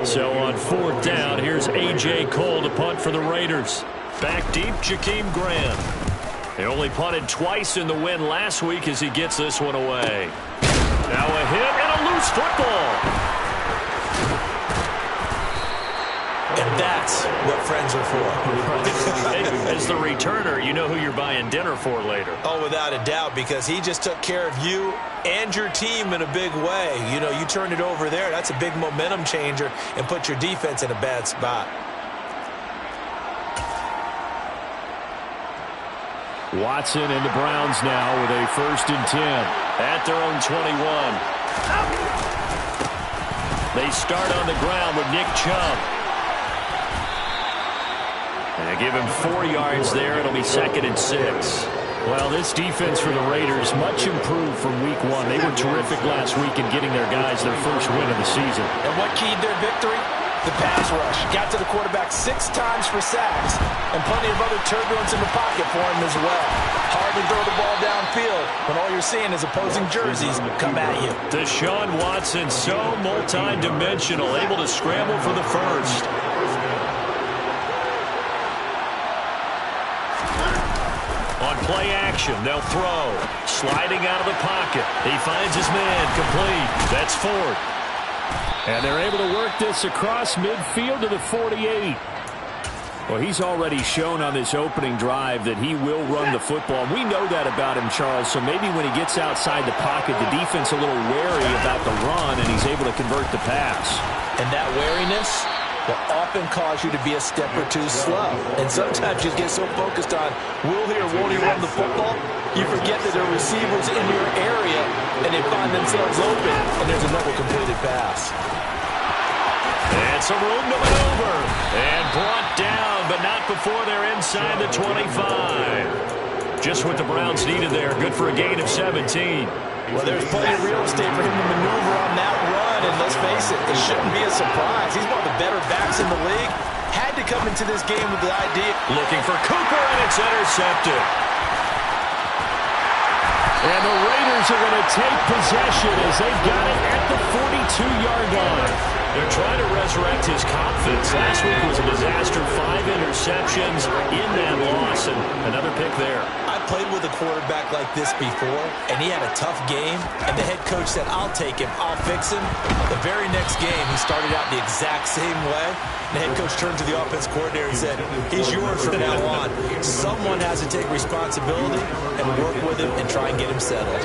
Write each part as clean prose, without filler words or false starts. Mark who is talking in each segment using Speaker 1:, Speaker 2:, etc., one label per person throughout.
Speaker 1: So on 4th down, here's A.J. Cole to punt for the Raiders. Back deep, Jakeem Grant. He only punted twice in the win last week as he gets this one away. Now a hit and a loose football.
Speaker 2: And that's what friends are for.
Speaker 1: As the returner, you know who you're buying dinner for later.
Speaker 2: Oh, without a doubt, because he just took care of you and your team in a big way. You know, you turned it over there. That's a big momentum changer and put your defense in a bad spot.
Speaker 1: Watson and the Browns now with a 1st and 10 at their own 21. They start on the ground with Nick Chubb. And give him 4 yards there. It'll be 2nd and 6. Well, this defense for the Raiders much improved from week 1. They were terrific last week in getting their guys their first win of the season.
Speaker 2: And what keyed their victory? The pass rush. Got to the quarterback 6 times for sacks, and plenty of other turbulence in the pocket for him as well. Hard to throw the ball downfield when all you're seeing is opposing jerseys come at you.
Speaker 1: Deshaun Watson, so multi-dimensional, able to scramble for the first. On play action, they'll throw. Sliding out of the pocket. He finds his man, complete. That's Ford. And they're able to work this across midfield to the 48. Well, he's already shown on this opening drive that he will run the football. We know that about him, Charles, so maybe when he gets outside the pocket, the defense a little wary about the run, and he's able to convert the pass.
Speaker 2: And that wariness will often cause you to be a step or two slow. And sometimes you get so focused on will he or won't he run the football, you forget that there are receivers in your area, and they find themselves open, and there's another completed pass.
Speaker 1: And some room to maneuver. And brought down, but not before they're inside the 25. Just what the Browns needed there. Good for a gain of 17.
Speaker 2: Well, there's plenty of real estate for him to maneuver on that run, and let's face it, it shouldn't be a surprise. He's one of the better backs in the league. Had to come into this game with the idea.
Speaker 1: Looking for Cooper, and it's intercepted. And the Raiders are going to take possession as they've got it at the 42-yard line. They're trying to resurrect his confidence. Last week was a disaster. 5 interceptions in that loss, and another pick there.
Speaker 2: I played with a quarterback like this before, and he had a tough game, and the head coach said, I'll take him, I'll fix him. The very next game, he started out the exact same way. The head coach turned to the offense coordinator and said, he's yours from now on. Someone has to take responsibility and work with him and try and get him settled.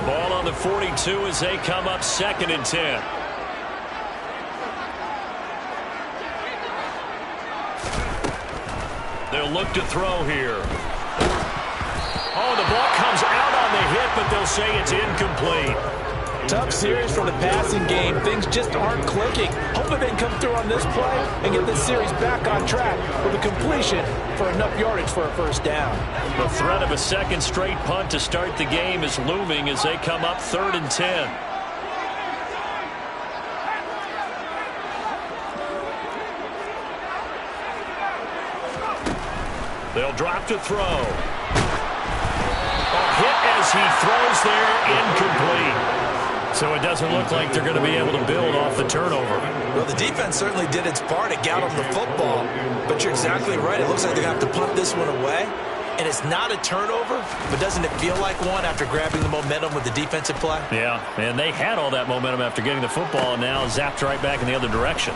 Speaker 1: Ball on the 42 as they come up 2nd and 10. They'll look to throw here. Oh, the ball comes out on the hit, but they'll say it's incomplete.
Speaker 2: Tough series for the passing game. Things just aren't clicking. Hopefully they can come through on this play and get this series back on track with a completion for enough yardage for a 1st down.
Speaker 1: The threat of a 2nd straight punt to start the game is looming as they come up 3rd and 10. They'll drop to throw. Hit as he throws there, incomplete. So it doesn't look like they're going to be able to build off the turnover.
Speaker 2: Well, the defense certainly did its part to get on the football, but you're exactly right. It looks like they're going to have to punt this one away. And it's not a turnover, but doesn't it feel like one after grabbing the momentum with the defensive play?
Speaker 1: Yeah, and they had all that momentum after getting the football, and now zapped right back in the other direction.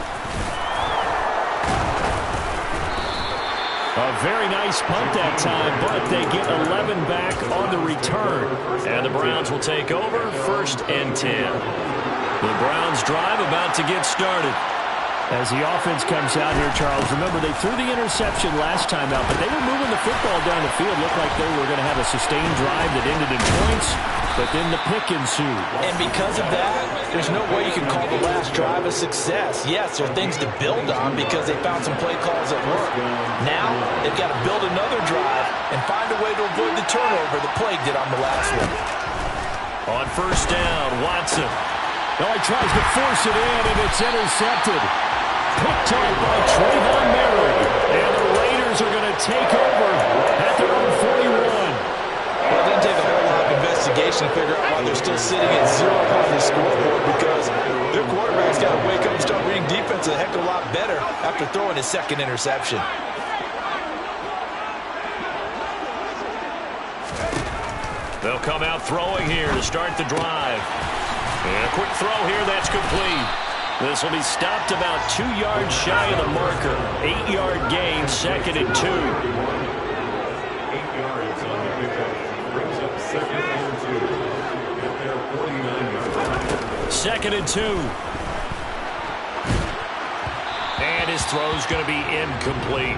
Speaker 1: A very nice punt that time, but they get 11 back on the return. And the Browns will take over 1st and 10. The Browns drive about to get started. As the offense comes out here, Charles, remember they threw the interception last time out, but they were moving the football down the field. Looked like they were going to have a sustained drive that ended in points, but then the pick ensued.
Speaker 2: And because of that, there's no way you can call the last drive a success. Yes, there are things to build on because they found some play calls that work. Now, they've got to build another drive and find a way to avoid the turnover that plagued it on the last one.
Speaker 1: On 1st down, Watson. Oh, he tries to force it in, and it's intercepted. Picked up by Trayvon Merrick. And the Raiders are going to take over at their own 41.
Speaker 2: Well, it didn't take a whole lot of investigation to figure out why they're still sitting at 0 on the scoreboard because their quarterback's got to wake up and start reading defense confidence a heck of a lot better after throwing his second interception.
Speaker 1: They'll come out throwing here to start the drive. And a quick throw here, that's complete. This will be stopped about 2 yards shy of the marker. 8-yard gain, 2nd and 2.
Speaker 3: 8 yards on the pickup. Brings up 2nd and 2. At their 49-yard line.
Speaker 1: 2nd and 2. And his throw's going to be incomplete.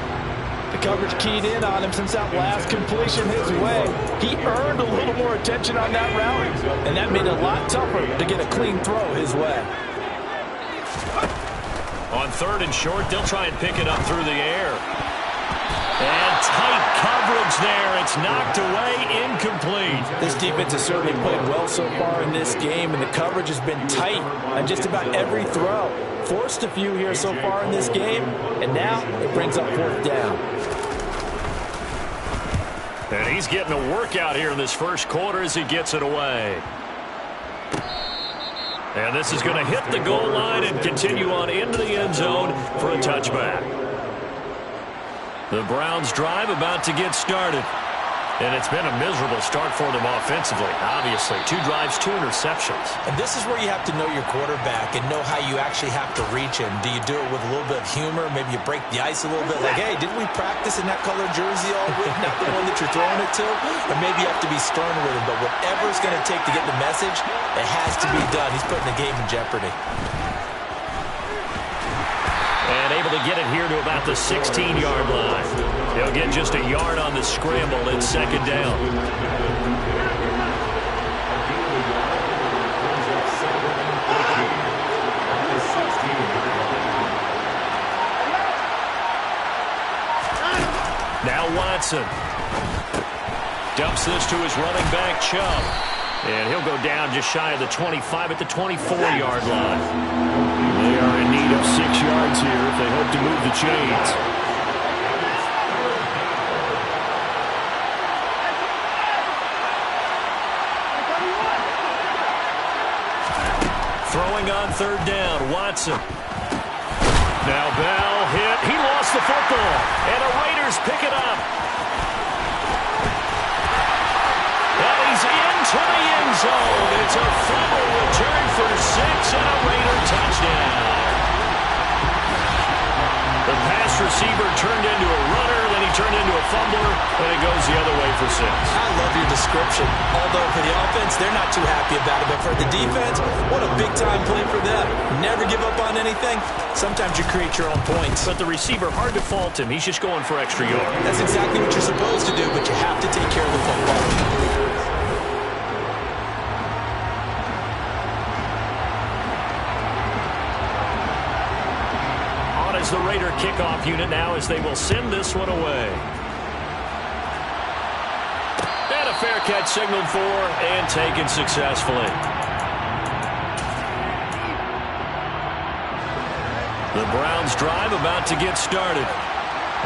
Speaker 4: The coverage keyed in on him since that last completion his way. He earned a little more attention on that route, and that made it a lot tougher to get a clean throw his way.
Speaker 1: On 3rd and short, they'll try and pick it up through the air. And tight coverage there. It's knocked away, incomplete.
Speaker 4: This defense has certainly played well so far in this game, and the coverage has been tight on just about every throw. Forced a few here so far in this game, and now it brings up 4th down.
Speaker 1: And he's getting a workout here in this first quarter as he gets it away. And this is going to hit the goal line and continue on into the end zone for a touchback. The Browns drive about to get started. And it's been a miserable start for them offensively, obviously. 2 drives, 2 interceptions.
Speaker 2: And this is where you have to know your quarterback and know how you actually have to reach him. Do you do it with a little bit of humor? Maybe you break the ice a little bit. Like, hey, didn't we practice in that color jersey all week? Not the one that you're throwing it to? Or maybe you have to be stern with him. But whatever it's going to take to get the message, it has to be done. He's putting the game in jeopardy.
Speaker 1: And able to get it here to about the 16-yard line. He'll get just a yard on the scramble. It's 2nd down. Now Watson dumps this to his running back, Chubb. And he'll go down just shy of the 25 at the 24-yard line. They are in need of 6 yards here if they hope to move the chains. Throwing on 3rd down, Watson. Now Bell hit. He lost the football. And the Raiders pick it up. And he's into the end zone. It's a fumble return for 6 and a Raider touchdown. The pass receiver turned into a runner, then he turned into a fumbler, and it goes the other way for 6.
Speaker 2: I love your description. Although for the offense, they're not too happy about it. But for the defense, what a big-time play for them. Never give up on anything. Sometimes you create your own points.
Speaker 1: But the receiver, hard to fault him. He's just going for extra yards.
Speaker 2: That's exactly what you're supposed to do, but you have to take care of the football.
Speaker 1: The Raider kickoff unit now as they will send this one away. And a fair catch signaled for and taken successfully. The Browns drive about to get started.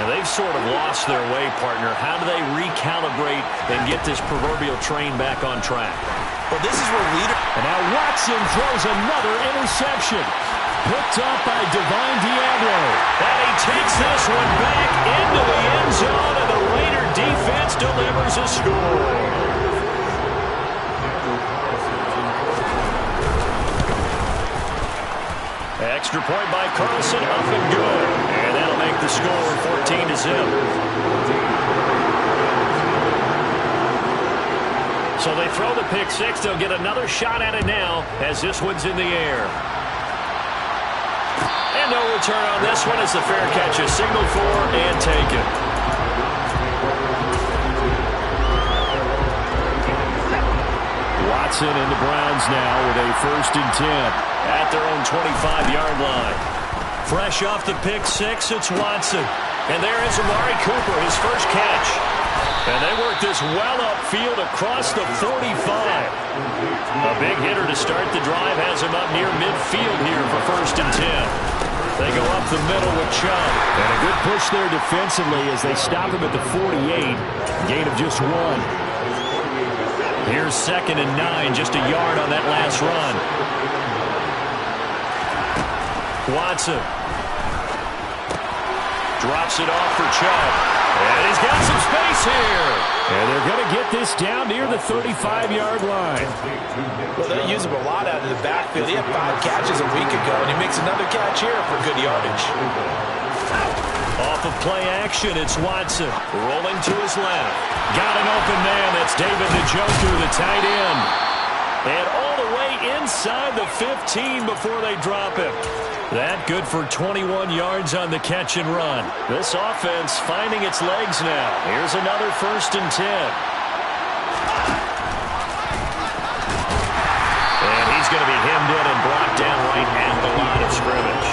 Speaker 1: And they've sort of lost their way, partner. How do they recalibrate and get this proverbial train back on track?
Speaker 2: Well, this is where leader.
Speaker 1: And now Watson throws another interception. Picked up by Divine Diablo. And he takes this one back into the end zone, and the Raider defense delivers a score. Extra point by Carlson, up and good. And that'll make the score 14-0. So they throw the pick 6. They'll get another shot at it now as this one's in the air. And no return on this one as the fair catch is signaled for and taken. Watson and the Browns now with a 1st and 10 at their own 25-yard line. Fresh off the pick 6, it's Watson. And there is Amari Cooper, his first catch. And they work this well upfield across the 45. A big hitter to start the drive has him up near midfield here for 1st and 10. They go up the middle with Chubb. And a good push there defensively as they stop him at the 48. Gain of just 1. Here's 2nd and 9, just a yard on that last run. Watson. Drops it off for Chubb. And he's got some space here. And they're going to get this down near the 35-yard line.
Speaker 4: Well, they use him a lot out of the backfield. He had 5 catches a week ago, and he makes another catch here for good yardage.
Speaker 1: Off of play action, it's Watson. Rolling to his left. Got an open man. That's David Njoku, the tight end. And all the way inside the 15 before they drop him. That good for 21 yards on the catch and run. This offense finding its legs now. Here's another 1st and 10. And he's going to be hemmed in and brought down right at the line of scrimmage.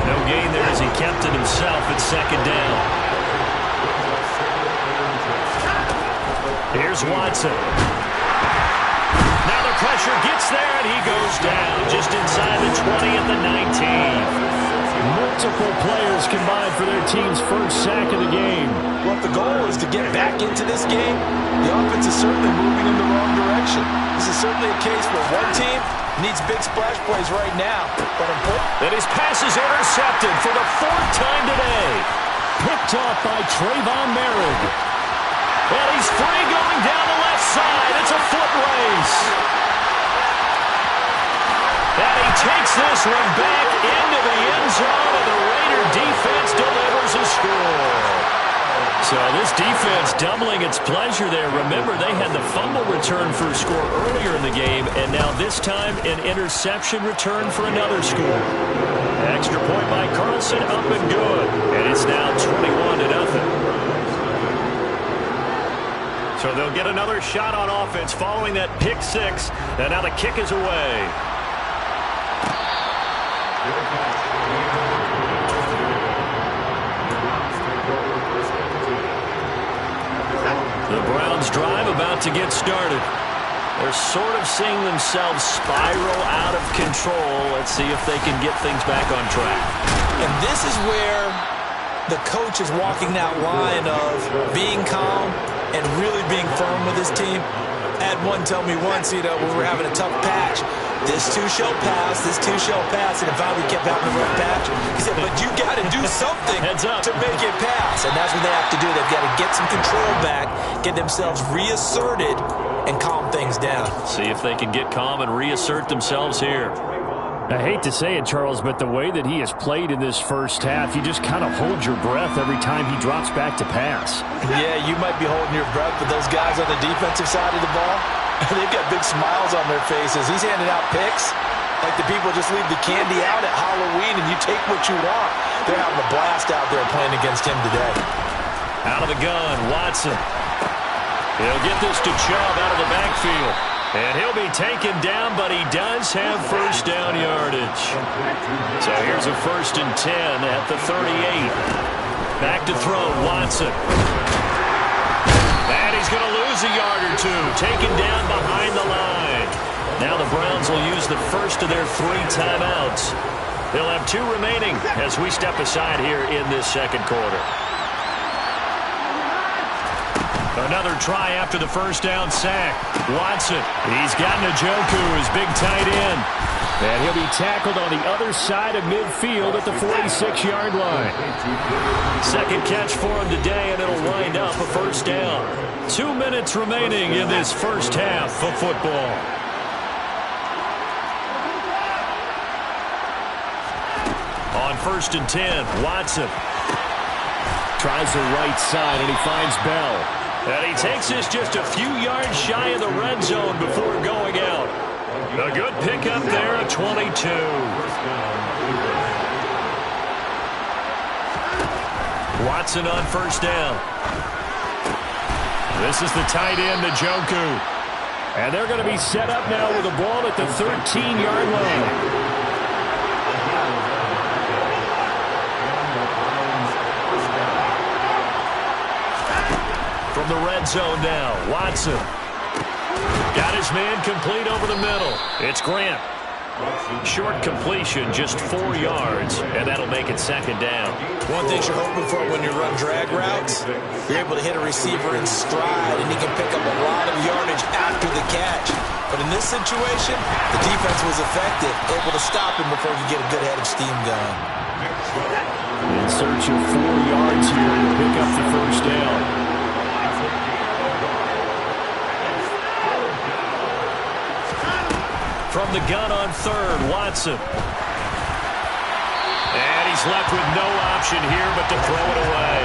Speaker 1: No gain there as he kept it himself at 2nd down. Here's Watson. Now the pressure gets there, and he goes down just inside the 20 at the 19. Multiple players combined for their team's first sack of the game.
Speaker 4: Well, if the goal is to get back into this game, the offense is certainly moving in the wrong direction. This is certainly a case where one team needs big splash plays right now. But
Speaker 1: and his pass is intercepted for the 4th time today. Picked off by Trayvon Merritt. And he's free going down the left side. It's a foot race. And he takes this one back into the end zone, and the Raider defense delivers a score. So this defense doubling its pleasure there. Remember, they had the fumble return for a score earlier in the game, and now this time an interception return for another score. Extra point by Carlson, up and good. And it's now 21-0. So they'll get another shot on offense following that pick 6. And now the kick is away. The Browns drive about to get started. They're sort of seeing themselves spiral out of control. Let's see if they can get things back on track.
Speaker 4: And this is where the coach is walking that line of being calm and really being firm with his team. I had one tell me once, when we were having a tough patch, this too shall pass, this too shall pass, and if we kept having a rough patch, he said, but you got to do something to make it pass, and that's what they have to do. They've got to get some control back, get themselves reasserted, and calm things down.
Speaker 1: See if they can get calm and reassert themselves here.
Speaker 5: I hate to say it, Charles, but the way that he has played in this first half, you just kind of hold your breath every time he drops back to pass.
Speaker 4: Yeah, you might be holding your breath, but those guys on the defensive side of the ball, they've got big smiles on their faces. He's handing out picks like the people just leave the candy out at Halloween and you take what you want. They're having a blast out there playing against him today.
Speaker 1: Out of the gun, Watson. He'll get this to Chubb out of the backfield. And he'll be taken down, but he does have 1st down yardage. So here's a 1st and 10 at the 38. Back to throw, Watson. And he's going to lose a yard or 2, taken down behind the line. Now the Browns will use the first of their 3 timeouts. They'll have 2 remaining as we step aside here in this 2nd quarter. Another try after the 1st down sack. Watson, he's got Njoku, his big tight end.
Speaker 5: And he'll be tackled on the other side of midfield at the 46-yard line.
Speaker 1: 2nd catch for him today, and it'll wind up a 1st down. 2 minutes remaining in this first half of football. On 1st and 10, Watson.
Speaker 5: Tries the right side, and he finds Bell.
Speaker 1: And he takes this just a few yards shy of the red zone before going out. A good pickup there at 22. Watson on 1st down.
Speaker 5: This is the tight end, Njoku. And they're going to be set up now with the ball at the 13-yard line.
Speaker 1: From the red zone now, Watson. Got his man complete over the middle. It's Grant. Short completion, just 4 yards, and that'll make it 2nd down.
Speaker 4: One thing you're hoping for when you run drag routes, you're able to hit a receiver in stride, and he can pick up a lot of yardage after the catch. But in this situation, the defense was effective, able to stop him before he could get a good head of steam going.
Speaker 5: In search of 4 yards here to pick up the first down.
Speaker 1: From the gun on third, Watson. And he's left with no option here but to throw it away.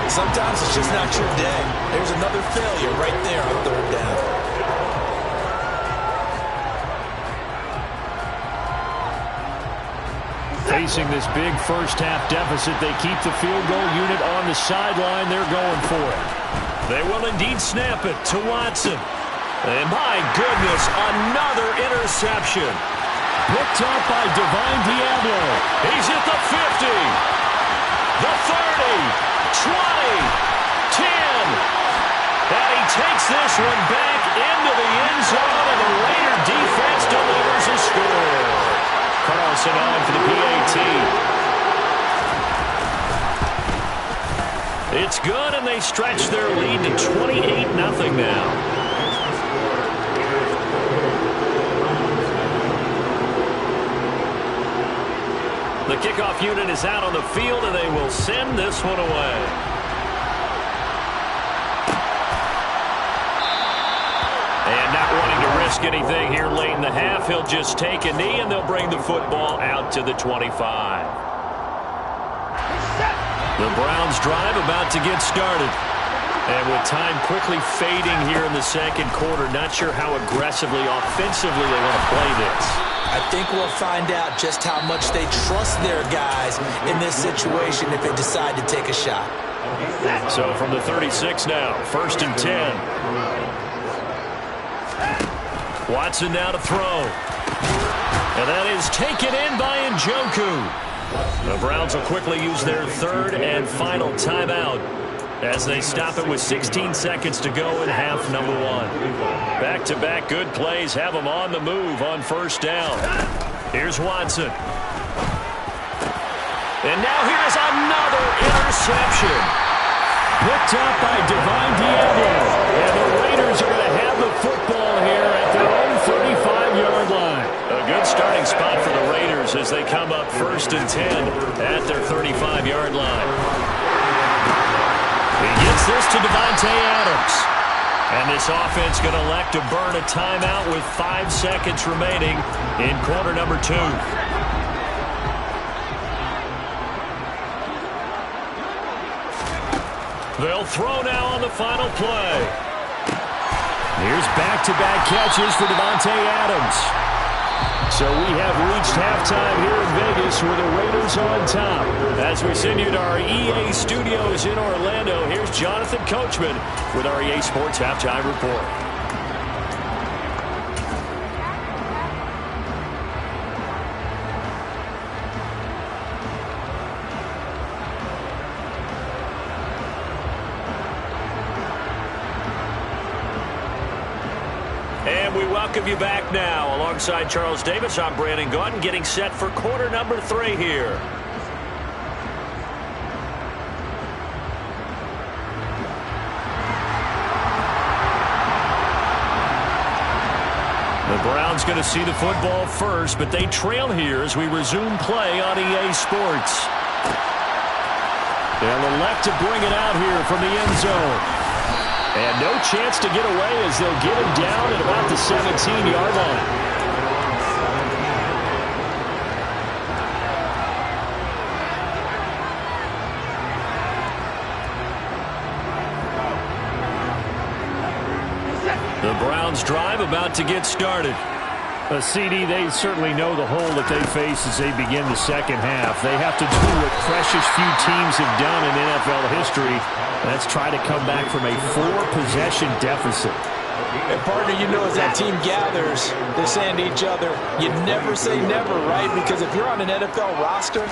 Speaker 4: Sometimes it's just not your day. There's another failure right there on third down.
Speaker 1: Facing this big first-half deficit, they keep the field goal unit on the sideline. They're going for it. They will indeed snap it to Watson. And my goodness, another interception. Picked up by Divine Diablo. He's at the 50, the 30, 20, 10. And he takes this one back into the end zone, and the Raider defense delivers a score. Carlson on for the PAT. It's good, and they stretch their lead to 28-0 now. The kickoff unit is out on the field, and they will send this one away. And not wanting to risk anything here late in the half, he'll just take a knee, and they'll bring the football out to the 25. The Browns drive about to get started. And with time quickly fading here in the second quarter, not sure how aggressively, offensively they want to play this.
Speaker 4: I think we'll find out just how much they trust their guys in this situation if they decide to take a shot.
Speaker 1: So from the 36 now, 1st and 10. Watson now to throw. And that is taken in by Njoku. The Browns will quickly use their third and final timeout as they stop it with 16 seconds to go in half number one. Back-to-back good plays have them on the move on first down. Here's Watson. And now here's another interception. Picked up by Divine Diablo. And the Raiders are going to have the football here at their own 35-yard line. A good starting spot for the Raiders as they come up 1st and 10 at their 35-yard line. He gets this to Davante Adams. And this offense going to elect to burn a timeout with 5 seconds remaining in quarter number 2. They'll throw now on the final play. Here's back-to-back catches for Davante Adams. So we have reached halftime here in Vegas with the Raiders on top. As we send you to our EA studios in Orlando, here's Jonathan Coachman with our EA Sports Halftime Report. And we welcome you back now. Alongside Charles Davis, I'm Brandon Gaudin, getting set for quarter number 3 here. The Browns going to see the football first, but they trail here as we resume play on EA Sports. They'll elect to bring it out here from the end zone. And no chance to get away as they'll get him down at about the 17-yard line. The Browns drive about to get started. CD, they certainly know the hole that they face as they begin the second half. They have to do what precious few teams have done in NFL history. That's try to come back from a 4-possession deficit.
Speaker 4: And partner, you know, as that team gathers, they're saying to each other, you never say never, right? Because if you're on an NFL roster,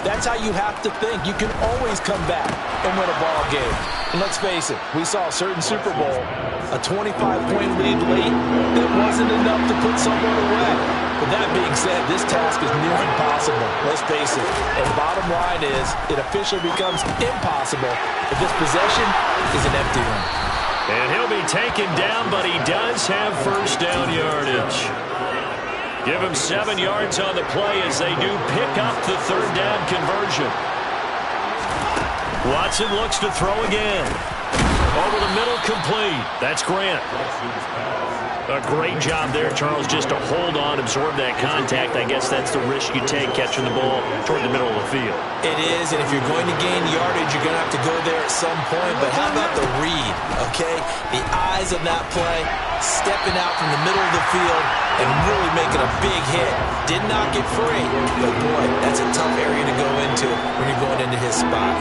Speaker 4: that's how you have to think. You can always come back and win a ball game. And let's face it, we saw a certain Super Bowl, a 25-point lead late that wasn't enough to put someone away. But that being said, this task is near impossible. Let's face it. And the bottom line is, it officially becomes impossible if this possession is an empty one.
Speaker 1: And he'll be taken down, but he does have first down yardage. Give him 7 yards on the play as they do pick up the third down conversion. Watson looks to throw again. Over the middle, complete. That's Grant. A great job there, Charles, just to hold on, absorb that contact. I guess that's the risk you take catching the ball toward the middle of the field.
Speaker 4: It is, and if you're going to gain yardage, you're going to have to go there at some point. But how about the read, okay? The eyes of that play, stepping out from the middle of the field and really making a big hit. Did not get free, but boy, that's a tough area to go into when you're going into his spot.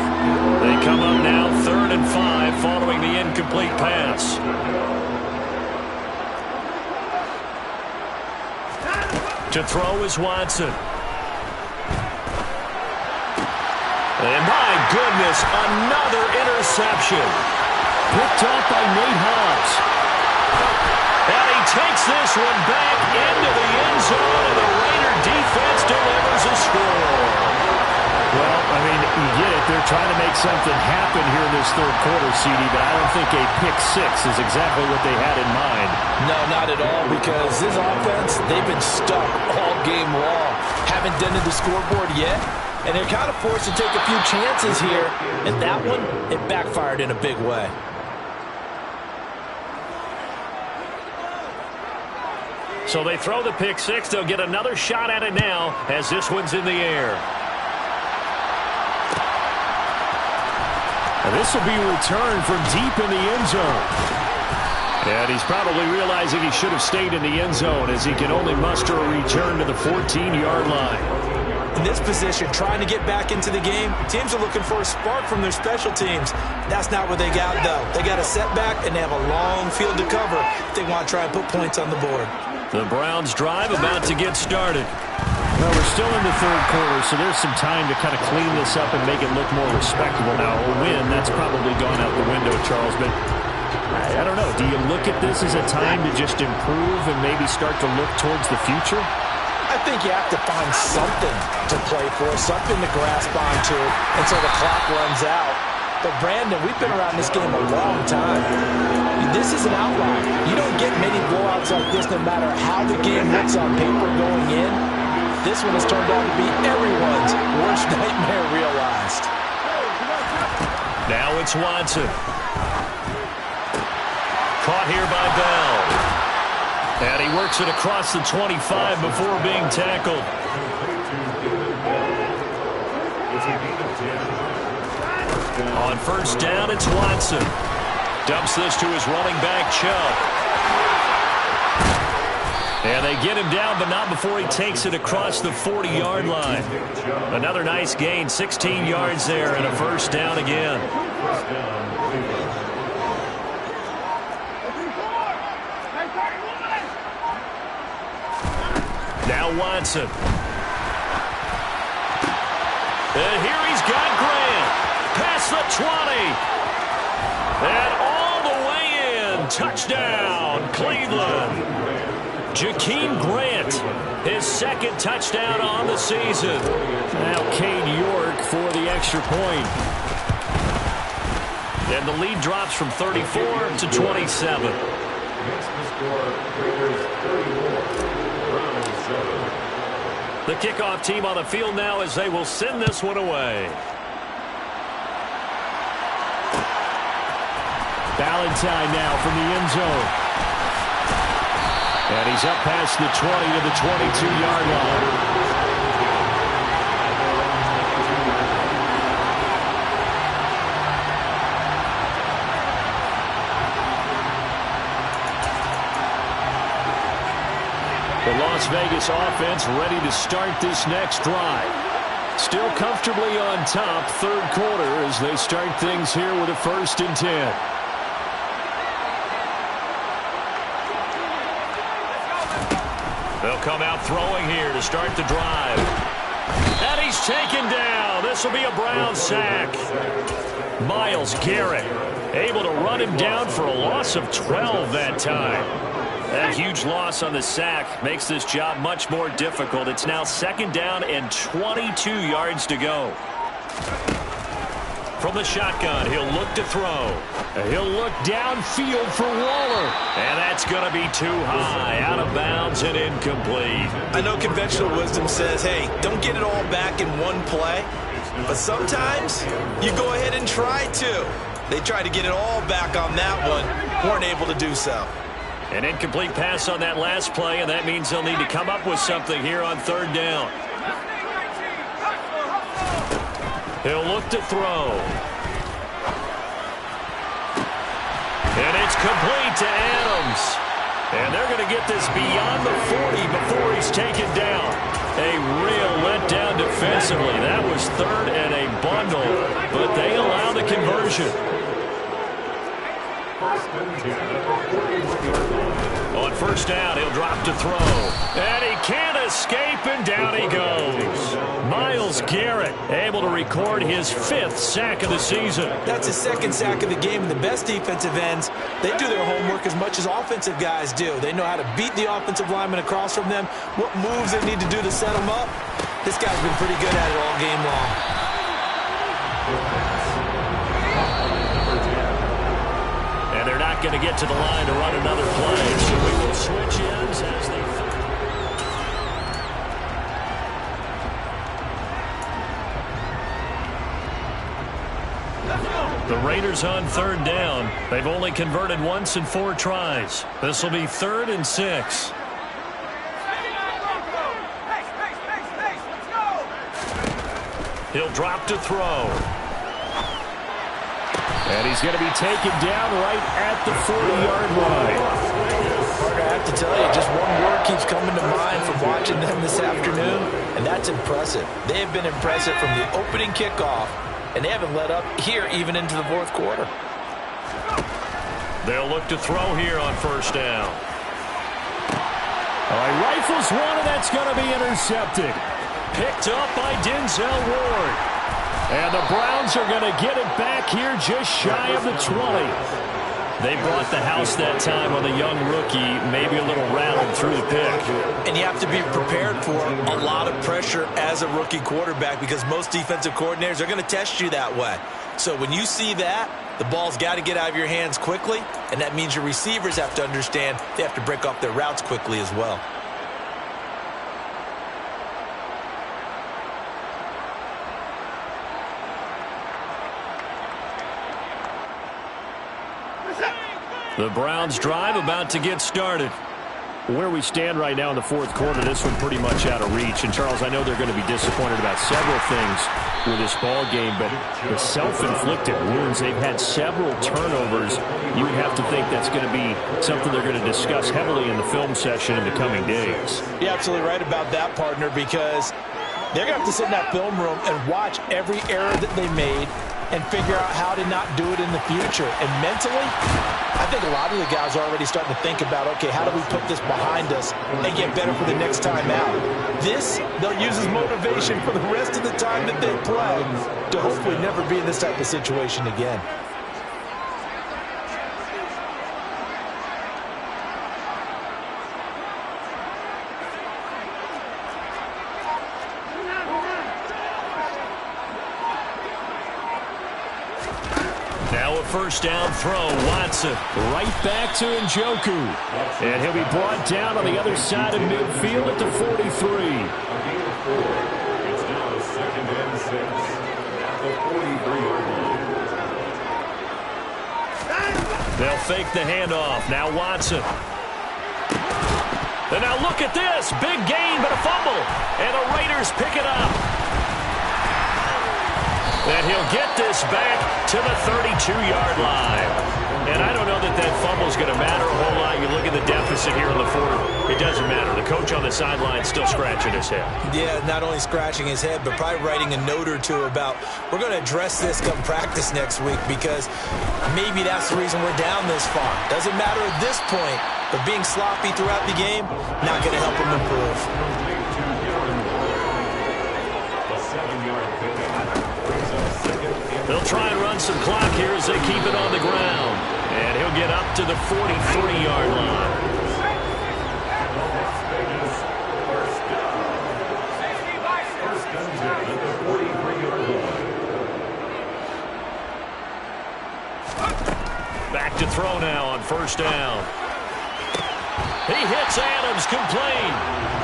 Speaker 1: They come up now 3rd and 5 following the incomplete pass. To throw is Watson. And my goodness, another interception. Picked off by Nate Hobbs. And he takes this one back into the end zone, and the Raider defense delivers a score.
Speaker 5: Well, I mean, you get it. They're trying to make something happen here in this third quarter, CD, but I don't think a pick six is exactly what they had in mind.
Speaker 4: No, not at all, because this offense, they've been stuck all game long. Haven't dented the scoreboard yet, and they're kind of forced to take a few chances here, and that one, it backfired in a big way.
Speaker 1: So they throw the pick six. They'll get another shot at it now as this one's in the air.
Speaker 5: And this will be returned from deep in the end zone. And he's probably realizing he should have stayed in the end zone as he can only muster a return to the 14-yard line.
Speaker 4: In this position, trying to get back into the game, teams are looking for a spark from their special teams. That's not what they got, though. They got a setback, and they have a long field to cover if they want to try and put points on the board.
Speaker 1: The Browns drive about to get started.
Speaker 5: Well, we're still in the third quarter, so there's some time to kind of clean this up and make it look more respectable. Now, a win, that's probably gone out the window, Charles, but I don't know. Do you look at this as a time to just improve and maybe start to look towards the future?
Speaker 4: I think you have to find something to play for, something to grasp onto until the clock runs out. But, Brandon, we've been around this game a long time. This is an outlier. You don't get many blowouts like this no matter how the game looks on paper going in. This one has turned out to be everyone's worst nightmare realized.
Speaker 1: Now it's Watson. Caught here by Bell. And he works it across the 25 before being tackled. On first down, it's Watson. Dumps this to his running back, Chubb. And they get him down, but not before he takes it across the 40-yard line. Another nice gain, 16 yards there, and a first down again. Now Watson. And here he's got Grant. Past the 20. And all the way in. Touchdown, Cleveland. Jakeem Grant, his second touchdown on the season.
Speaker 5: Now Cade York for the extra point.
Speaker 1: And the lead drops from 34 to 27. The kickoff team on the field now as they will send this one away.
Speaker 5: Valentine now from the end zone. And he's up past the 20 to the 22-yard line. The Las Vegas offense ready to start this next drive. Still comfortably on top, third quarter, as they start things here with a 1st and 10.
Speaker 1: They'll come out throwing here to start the drive. And he's taken down. This will be a Brown sack. Myles Garrett able to run him down for a loss of 12 that time. That huge loss on the sack makes this job much more difficult. It's now 2nd down and 22 yards to go. From the shotgun, he'll look to throw. He'll look downfield for Waller. And that's going to be too high, out of bounds and incomplete.
Speaker 4: I know conventional wisdom says, hey, don't get it all back in one play. But sometimes you go ahead and try to. They tried to get it all back on that one. Weren't able to do so.
Speaker 1: An incomplete pass on that last play, and that means they'll need to come up with something here on third down. He'll look to throw. And it's complete to Adams. And they're going to get this beyond the 40 before he's taken down. A real letdown defensively. That was third and a bundle, but they allow the conversion. On first down, he'll drop to throw. And he can't escape, and down he goes. Myles Garrett able to record his 5th sack of the season.
Speaker 4: That's his 2nd sack of the game, and the best defensive ends, they do their homework as much as offensive guys do. They know how to beat the offensive lineman across from them, what moves they need to do to set them up. This guy's been pretty good at it all game long.
Speaker 1: And they're not going to get to the line to run another play, so we will switch ends as they... The Raiders on third down. They've only converted once in 4 tries. This will be 3rd and 6. He'll drop to throw.
Speaker 5: And he's going to be taken down right at the 40-yard line.
Speaker 4: Parker, I have to tell you, just one word keeps coming to mind from watching them this afternoon, and that's impressive. They have been impressive from the opening kickoff, and they haven't let up here even into the 4th quarter.
Speaker 1: They'll look to throw here on first down.
Speaker 5: All right, rifles one, and that's going to be intercepted.
Speaker 1: Picked up by Denzel Ward.
Speaker 5: And the Browns are going to get it back here just shy of the 20.
Speaker 1: They brought the house that time on the young rookie, maybe a little rattled through the pick.
Speaker 4: And you have to be prepared for a lot of pressure as a rookie quarterback because most defensive coordinators are going to test you that way. So when you see that, the ball's got to get out of your hands quickly, and that means your receivers have to understand they have to break off their routes quickly as well.
Speaker 1: The Browns drive about to get started.
Speaker 5: Where we stand right now in the 4th quarter, this one pretty much out of reach. And, Charles, I know they're going to be disappointed about several things with this ball game, but the self-inflicted wounds, they've had several turnovers. You would have to think that's going to be something they're going to discuss heavily in the film session in the coming days.
Speaker 4: You're absolutely right about that, partner, because they're going to have to sit in that film room and watch every error that they made and figure out how to not do it in the future. And mentally, I think a lot of the guys are already starting to think about, okay, how do we put this behind us and get better for the next time out? This, they'll use as motivation for the rest of the time that they play to hopefully never be in this type of situation again.
Speaker 1: First down throw, Watson right back to Njoku. And he'll be brought down on the other side of midfield at the 43.
Speaker 3: It's now 2nd and 6 at the 43-yard line.
Speaker 1: They'll fake the handoff. Now Watson. And now look at this. Big gain, but a fumble. And the Raiders pick it up. And he'll get this back to the 32-yard line. And I don't know that that fumble's going to matter a whole lot. You look at the deficit here in the 4th. It doesn't matter. The coach on the sideline still scratching his head.
Speaker 4: Yeah, not only scratching his head, but probably writing a note or two about, we're going to address this come practice next week because maybe that's the reason we're down this far. Doesn't matter at this point, but being sloppy throughout the game, not going to help him improve.
Speaker 1: They'll try and run some clock here as they keep it on the ground. And he'll get up to the 43-yard line. to throw now on first down. He hits Adams complete.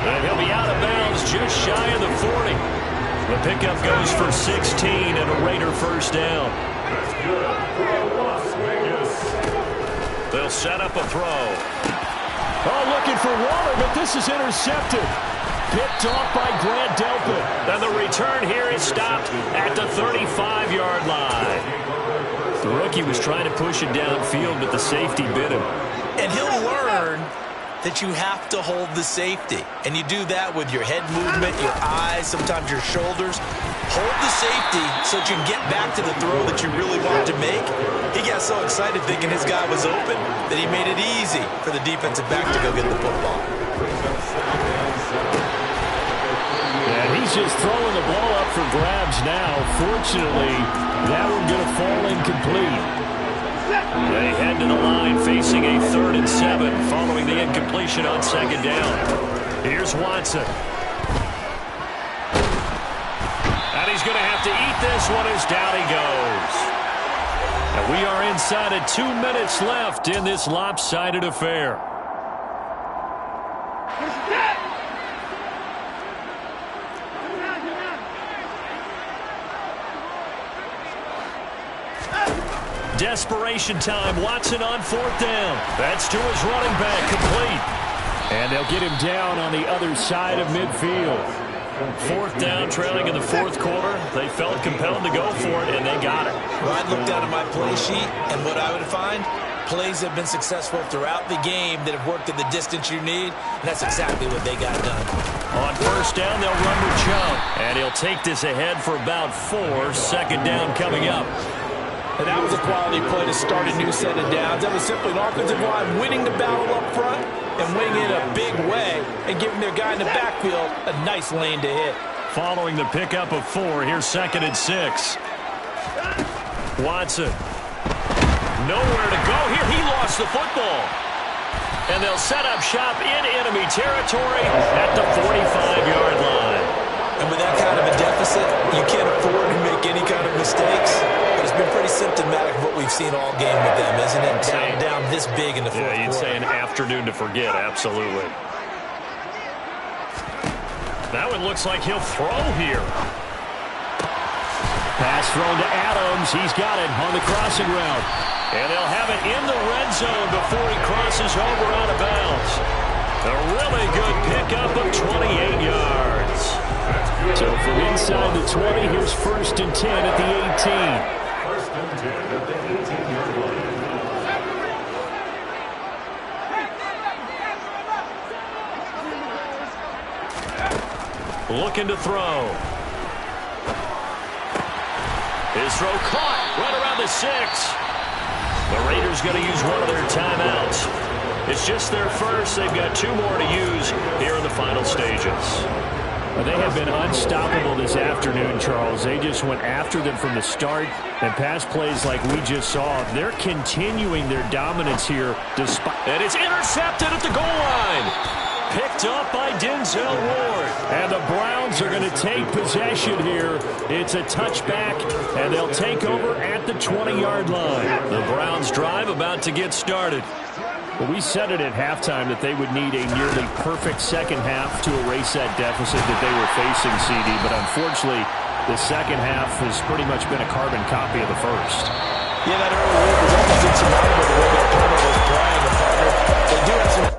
Speaker 1: And he'll be out of bounds just shy of the 40. The pickup goes for 16 and a Raider first down.
Speaker 3: That's good for Las Vegas.
Speaker 1: They'll set up a throw.
Speaker 5: Oh, looking for Waller, but this is intercepted. Picked off by Grant Delpit.
Speaker 1: And the return here is stopped at the 35-yard line. The rookie was trying to push it downfield, but the safety bit him.
Speaker 4: And he'll learn that you have to hold the safety. And you do that with your head movement, your eyes, sometimes your shoulders. Hold the safety so that you can get back to the throw that you really want to make. He got so excited thinking his guy was open that he made it easy for the defensive back to go get the football.
Speaker 5: And he's just throwing the ball up for grabs now. Fortunately, that one going to fall incomplete.
Speaker 1: They head to the line facing a 3rd and 7 following the incompletion on second down. Here's Watson. And he's going to have to eat this one as down he goes. And we are inside of 2 minutes left in this lopsided affair. Desperation time. Watson on 4th down. That's to his running back, complete.
Speaker 5: And they'll get him down on the other side of midfield.
Speaker 1: 4th down, trailing in the 4th quarter. They felt compelled to go for it, and they got it.
Speaker 4: Well, I'd look down at my play sheet, and what I would find, plays have been successful throughout the game that have worked at the distance you need, and that's exactly what they got done.
Speaker 1: On first down, they'll run with Chubb, and he'll take this ahead for about 4. Second down coming up.
Speaker 4: And that was a quality play to start a new set of downs. That was simply an offensive line winning the battle up front and winning it a big way and giving their guy in the backfield a nice lane to hit.
Speaker 1: Following the pickup of 4, here's 2nd and 6. Watson. Nowhere to go here. He lost the football. And they'll set up shop in enemy territory at the 45-yard line.
Speaker 4: And with that kind of a deficit, you can't afford to make any kind of mistakes. But it's been pretty symptomatic of what we've seen all game with them, isn't it? Down this big in the 4th quarter.
Speaker 1: Yeah, you'd say an afternoon to forget, absolutely. That one looks like he'll throw here.
Speaker 5: Pass thrown to Adams. He's got it on the crossing route.
Speaker 1: And they'll have it in the red zone before he crosses over out of bounds. A really good pickup of 28 yards.
Speaker 5: So from inside the 20, here's 1st and 10 at the 18.
Speaker 3: 1st and 10 at the 18-yard line.
Speaker 1: Looking to throw. His throw caught right around the 6. The Raiders going to use one of their timeouts. It's just their first. They've got 2 more to use here in the final stages.
Speaker 5: Well, they have been unstoppable this afternoon, Charles. They just went after them from the start, and pass plays like we just saw. They're continuing their dominance here despite...
Speaker 1: And it's intercepted at the goal line. Picked up by Denzel Ward.
Speaker 5: And the Browns are going to take possession here. It's a touchback, and they'll take over at the 20-yard line.
Speaker 1: The Browns drive about to get started.
Speaker 5: Well, we said it at halftime that they would need a nearly perfect second half to erase that deficit that they were facing, CD. But unfortunately, the second half has pretty much been a carbon copy of the first.
Speaker 4: Yeah, that early lead was almost insurmountable the way their opponent was playing. They do have some